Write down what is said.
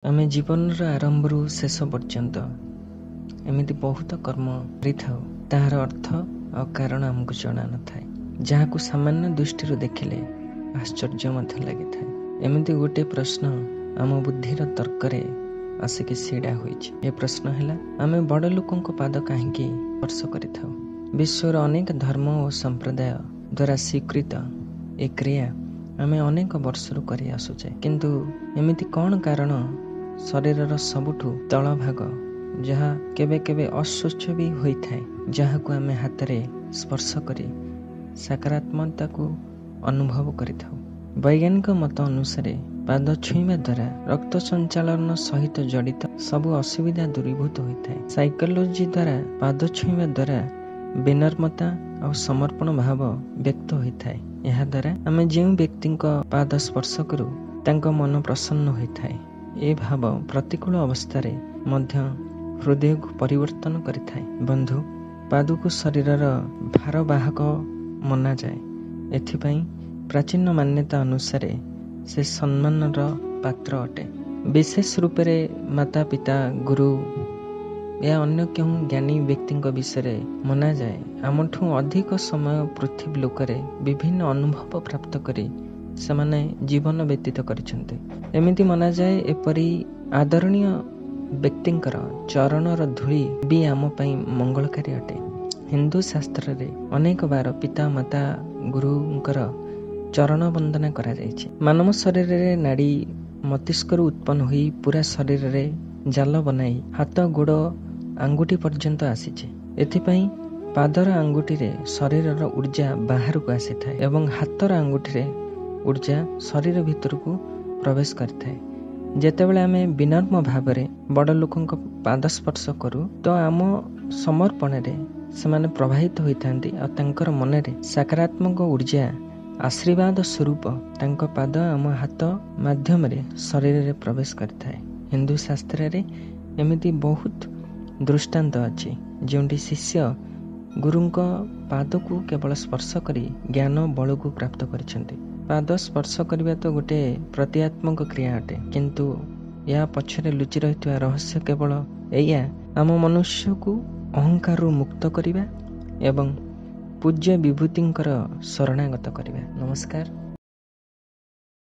ଆମେ ଜୀବନର ଆରମ୍ଭରୁ ଶେଷ ପର୍ଯ୍ୟନ୍ତ ଏମିତି ବହୁତ କର୍ମ କରିଥାଉ, ତାହାର ଅର୍ଥ ଆଉ କାରଣ ଆମକୁ ଜଣା ନଥାଏ, ଯାହାକୁ ସାମାନ୍ୟ ଦୃଷ୍ଟିରୁ ଦେଖିଲେ ଆଶ୍ଚର୍ଯ୍ୟ ମଧ୍ୟ ଲାଗିଥାଏ। ଏମିତି ଗୋଟିଏ ପ୍ରଶ୍ନ ଆମ ବୁଦ୍ଧିର ତର୍କରେ ଆସିକି ଛିଡ଼ା ହୋଇଛି। ଏ ପ୍ରଶ୍ନ ହେଲା, ଆମେ ବଡ଼ ଲୋକଙ୍କ ପାଦ କାହିଁକି ସ୍ପର୍ଶ କରିଥାଉ? ବିଶ୍ୱର ଅନେକ ଧର୍ମ ଓ ସମ୍ପ୍ରଦାୟ ଦ୍ୱାରା ସ୍ୱୀକୃତ ଏ କ୍ରିୟା ଆମେ ଅନେକ ବର୍ଷରୁ କରି ଆସୁଛେ, କିନ୍ତୁ ଏମିତି କ'ଣ କାରଣ ଶରୀରର ସବୁଠୁ ତଳ ଭାଗ, ଯାହା କେବେ କେବେ ଅସ୍ୱଚ୍ଛ ବି ହୋଇଥାଏ, ଯାହାକୁ ଆମେ ହାତରେ ସ୍ପର୍ଶ କରି ସକାରାତ୍ମକତାକୁ ଅନୁଭବ କରିଥାଉ। ବୈଜ୍ଞାନିକ ମତ ଅନୁସାରେ ପାଦ ଛୁଇଁବା ଦ୍ୱାରା ରକ୍ତ ସଞ୍ଚାଳନ ସହିତ ଜଡ଼ିତ ସବୁ ଅସୁବିଧା ଦୂରୀଭୂତ ହୋଇଥାଏ। ସାଇକୋଲୋଜି ଦ୍ୱାରା ପାଦ ଛୁଇଁବା ଦ୍ୱାରା ବିନମ୍ରତା ଆଉ ସମର୍ପଣ ଭାବ ବ୍ୟକ୍ତ ହୋଇଥାଏ। ଏହା ଦ୍ୱାରା ଆମେ ଯେଉଁ ବ୍ୟକ୍ତିଙ୍କ ପାଦ ସ୍ପର୍ଶ କରୁ ତାଙ୍କ ମନ ପ୍ରସନ୍ନ ହୋଇଥାଏ। ଏ ଭାବ ପ୍ରତିକୂଳ ଅବସ୍ଥାରେ ମଧ୍ୟ ହୃଦୟକୁ ପରିବର୍ତ୍ତନ କରିଥାଏ। ବନ୍ଧୁ, ପାଦକୁ ଶରୀରର ଭାରବାହକ ମନାଯାଏ। ଏଥିପାଇଁ ପ୍ରାଚୀନ ମାନ୍ୟତା ଅନୁସାରେ ସେ ସମ୍ମାନର ପାତ୍ର ଅଟେ। ବିଶେଷ ରୂପରେ ମାତା, ପିତା, ଗୁରୁ ଏହା ଅନ୍ୟ କେଉଁ ଜ୍ଞାନୀ ବ୍ୟକ୍ତିଙ୍କ ବିଷୟରେ ମନାଯାଏ। ଆମଠୁ ଅଧିକ ସମୟ ପୃଥିବୀ ଲୋକରେ ବିଭିନ୍ନ ଅନୁଭବ ପ୍ରାପ୍ତ କରି ସେମାନେ ଜୀବନ ବ୍ୟତୀତ କରିଛନ୍ତି। ଏମିତି ମନାଯାଏ, ଏପରି ଆଦରଣୀୟ ବ୍ୟକ୍ତିଙ୍କର ଚରଣର ଧୂଳି ବି ଆମ ପାଇଁ ମଙ୍ଗଳକାରୀ ଅଟେ। ହିନ୍ଦୁ ଶାସ୍ତ୍ରରେ ଅନେକ ବାର ପିତା, ମାତା, ଗୁରୁଙ୍କର ଚରଣ ବନ୍ଦନା କରାଯାଇଛି। ମାନବ ଶରୀରରେ ନାଡ଼ି ମସ୍ତିଷ୍କରୁ ଉତ୍ପନ୍ନ ହୋଇ ପୁରା ଶରୀରରେ ଜାଲ ବନାଇ ହାତ, ଗୋଡ଼, ଆଙ୍ଗୁଠି ପର୍ଯ୍ୟନ୍ତ ଆସିଛି। ଏଥିପାଇଁ ପାଦର ଆଙ୍ଗୁଠିରେ ଶରୀରର ଉର୍ଜା ବାହାରକୁ ଆସିଥାଏ ଏବଂ ହାତର ଆଙ୍ଗୁଠିରେ ଉର୍ଜା ଶରୀର ଭିତରକୁ ପ୍ରବେଶ କରିଥାଏ। ଯେତେବେଳେ ଆମେ ବିନମ୍ର ଭାବରେ ବଡ଼ ଲୋକଙ୍କ ପାଦ ସ୍ପର୍ଶ କରୁ, ତ ଆମ ସମର୍ପଣରେ ସେମାନେ ପ୍ରବାହିତ ହୋଇଥାନ୍ତି ଆଉ ତାଙ୍କର ମନରେ ସକାରାତ୍ମକ ଉର୍ଜା ଆଶୀର୍ବାଦ ସ୍ୱରୂପ ତାଙ୍କ ପାଦ ଆମ ହାତ ମାଧ୍ୟମରେ ଶରୀରରେ ପ୍ରବେଶ କରିଥାଏ। ହିନ୍ଦୁ ଶାସ୍ତ୍ରରେ ଏମିତି ବହୁତ ଦୃଷ୍ଟାନ୍ତ ଅଛି, ଯେଉଁଠି ଶିଷ୍ୟ ଗୁରୁଙ୍କ ପାଦକୁ କେବଳ ସ୍ପର୍ଶ କରି ଜ୍ଞାନ ବଳକୁ ପ୍ରାପ୍ତ କରିଛନ୍ତି। ପାଦ ସ୍ପର୍ଶ କରିବା ତ ଗୋଟିଏ ପ୍ରତୀକାତ୍ମକ କ୍ରିୟା ଅଟେ, କିନ୍ତୁ ଏହା ପଛରେ ଲୁଚି ରହିଥିବା ରହସ୍ୟ କେବଳ ଏଇଆ, ଆମ ମନୁଷ୍ୟକୁ ଅହଙ୍କାରରୁ ମୁକ୍ତ କରିବା ଏବଂ ପୂଜ୍ୟ ବିଭୂତିଙ୍କର ଶରଣାଗତ କରିବା। ନମସ୍କାର।